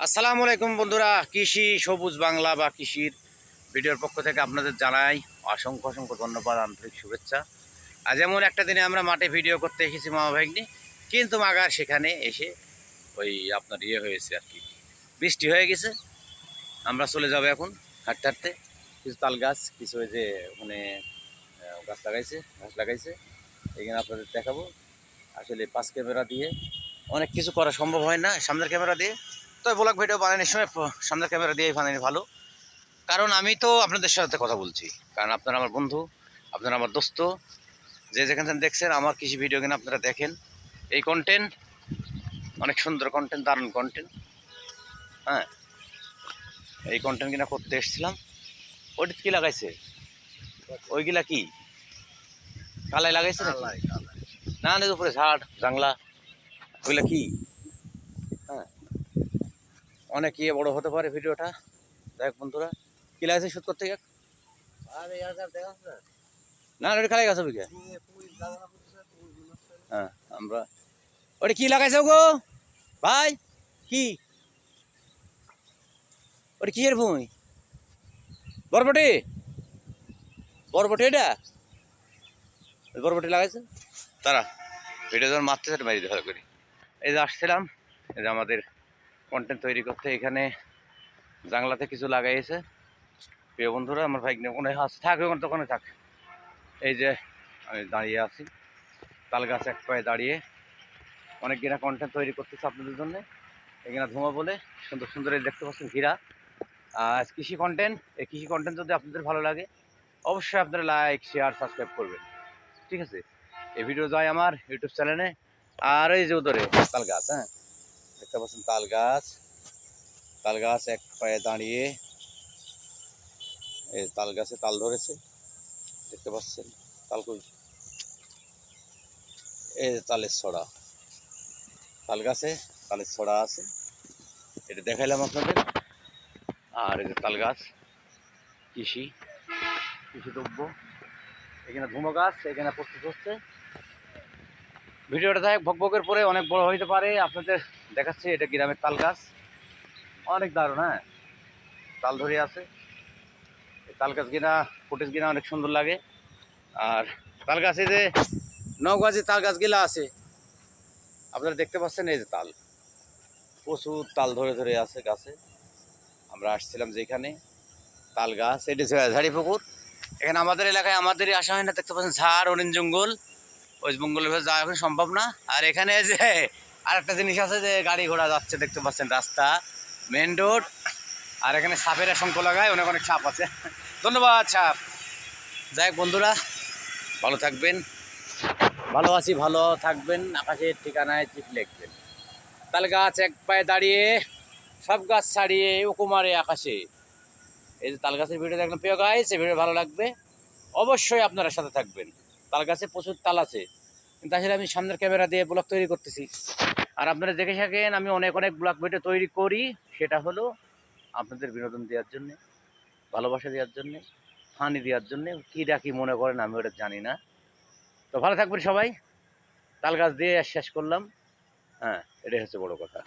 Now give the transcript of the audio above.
আসসালামু আলাইকুম বন্ধুরা, কৃষি সবুজ বাংলা বা কৃষির ভিডিওর পক্ষ থেকে আপনাদের জানাই অসংখ্য অসংখ্য ধন্যবাদ, আন্তরিক শুভেচ্ছা। আজ এমন একটা দিনে আমরা মাঠে ভিডিও করতে এসেছি মামা ভাগ্নি, কিন্তু মাগার সেখানে এসে ওই আপনার হয়েছে আর কি, বৃষ্টি হয়ে গেছে। আমরা চলে যাবো এখন হাঁটতে হাঁটতে। কিছু তাল গাছ, কিছু ওই যে ওখানে ঘাস লাগাইছে এখানে আপনাদের দেখাবো। আসলে পাঁচ ক্যামেরা দিয়ে অনেক কিছু করা সম্ভব হয় না সামনের ক্যামেরা দিয়ে, তো ব্লগ ভিডিও বানানোর সময় সামনের ক্যামেরা দিয়েই বানানো ভালো। কারণ আমি তো আপনাদের সাথে কথা বলছি, কারণ আপনারা আমার বন্ধু, আপনারা আমার দোস্ত, যে যেখান থেকে দেখছেন আমার কৃষি ভিডিও কিনা আপনারা দেখেন। এই কন্টেন্ট অনেক সুন্দর কন্টেন্ট, দারুণ কন্টেন্ট। হ্যাঁ, এই কন্টেন্ট কিনা করতে এসেছিলাম। ওইটা কী লাগাইছে? ওইগুলা কি কালাই লাগাইছে না? না, উপরে ঝাড় জাংলা, ওইগুলা কি? হ্যাঁ, অনেক বড় হতে পারে ভিডিওটা। দেখ বন্ধুরা, কি লাগছে শুট করতে গিয়ে? না ওটা খালাই গেছে বিকে। হ্যাঁ, আমরা ওটা কি লাগাইছে গো ভাই? কি ওটা কি এর ভূমি? বরবটি? বরবটি এটা বরবটি লাগাইছে তারা। ভিডিও যখন মারতে সেটা মারি ভালো করি। এই যে আসছিলাম, এই যে আমাদের কন্টেন্ট তৈরি করতে এখানে জাংলাতে কিছু লাগাইছে। প্রিয় বন্ধুরা, আমার ভাই ওখানে থাকবে, ওখানে দোকানে থাক। এই যে আমি দাঁড়িয়ে আছি তাল গাছ এক পায়ে দাঁড়িয়ে, অনেক গিরা কন্টেন্ট তৈরি করতেছে আপনাদের জন্য। এখানে ধোঁয়া বলে সুন্দর সুন্দর এই দেখতে পাচ্ছেন ঘিরা। আর কৃষি কন্টেন্ট, এই কৃষি কন্টেন্ট যদি আপনাদের ভালো লাগে অবশ্যই আপনারা লাইক শেয়ার সাবস্ক্রাইব করবেন, ঠিক আছে? এই ভিডিও যায় আমার ইউটিউব চ্যানেলে। আর এই যে উদরে তাল গাছ, হ্যাঁ দেখতে পাচ্ছেন তাল গাছ। তাল গাছ এক পায়ে দাঁড়িয়ে, এই তাল গাছে তাল ধরেছে দেখতে পাচ্ছেন। তালকুল, এই তালের ছড়া, তাল গাছে তালের ছড়া আছে, এটা দেখাইলাম আপনাদের। আর এই যে তাল গাছ, কৃষি দ্রব্য, এখানে ধুমো গাছ এখানে প্রস্তুত হচ্ছে। ভিডিওটা দেখ ভকভকের পরে অনেক বড় হইতে পারে, আপনাদের দেখাচ্ছি। এটা গ্রামের তাল গাছ, অনেক দারুণ। হ্যাঁ, তাল ধরে আছে। এই তাল গাছ কিনা ফুটেজ কিনা অনেক সুন্দর লাগে। আর তাল গাছে যে নৌগাছি তাল গাছগুলা আছে আপনারা দেখতে পাচ্ছেন, এই যে তাল, প্রচুর তাল ধরে ধরে আছে গাছে। আমরা আসছিলাম যেখানে তাল গাছ, এটি ঝাড়ি পুকুর। এখানে আমাদের এলাকায় আমাদেরই আসা হয় না, দেখতে পাচ্ছেন ঝাড় অরেঞ্জ জঙ্গল, ওই জঙ্গলের ভেতরে যাওয়া এখন সম্ভব না। আর এখানে যে আর একটা জিনিস আছে, যে গাড়ি ঘোড়া যাচ্ছে দেখতে পাচ্ছেন, রাস্তা মেন রোড। আর এখানে সাপের আশঙ্ক লাগায়, অনেক অনেক সাপ আছে। ধন্যবাদ সাপ। যাই হোক বন্ধুরা, ভালো থাকবেন, ভালো আছি, ভালো থাকবেন। আকাশের ঠিকানায় চিঠি লিখবেন। তাল গাছ এক পায়ে দাঁড়িয়ে, সব গাছ ছাড়িয়ে কুমারে আকাশে। এই যে তাল গাছের ভিডিও দেখলাম প্রিয় গাইস, এই ভিডিও ভালো লাগবে, অবশ্যই আপনারা সাথে থাকবেন। তাল গাছে প্রচুর তাল আছে, কিন্তু আসলে আমি সামনের ক্যামেরা দিয়ে ব্লগ তৈরি করতেছি। আর আপনারা দেখে থাকেন আমি অনেক অনেক ব্লগ ভিডিও তৈরি করি, সেটা হলো আপনাদের বিনোদন দেওয়ার জন্যে, ভালোবাসা দেওয়ার জন্যে, ফানি দেওয়ার জন্যে। কী ডাকি মনে করেন আমি ওটা জানি না। তো ভালো থাকবেন সবাই। তাল গাছ দিয়ে শেষ করলাম। হ্যাঁ, এটাই হচ্ছে বড় কথা।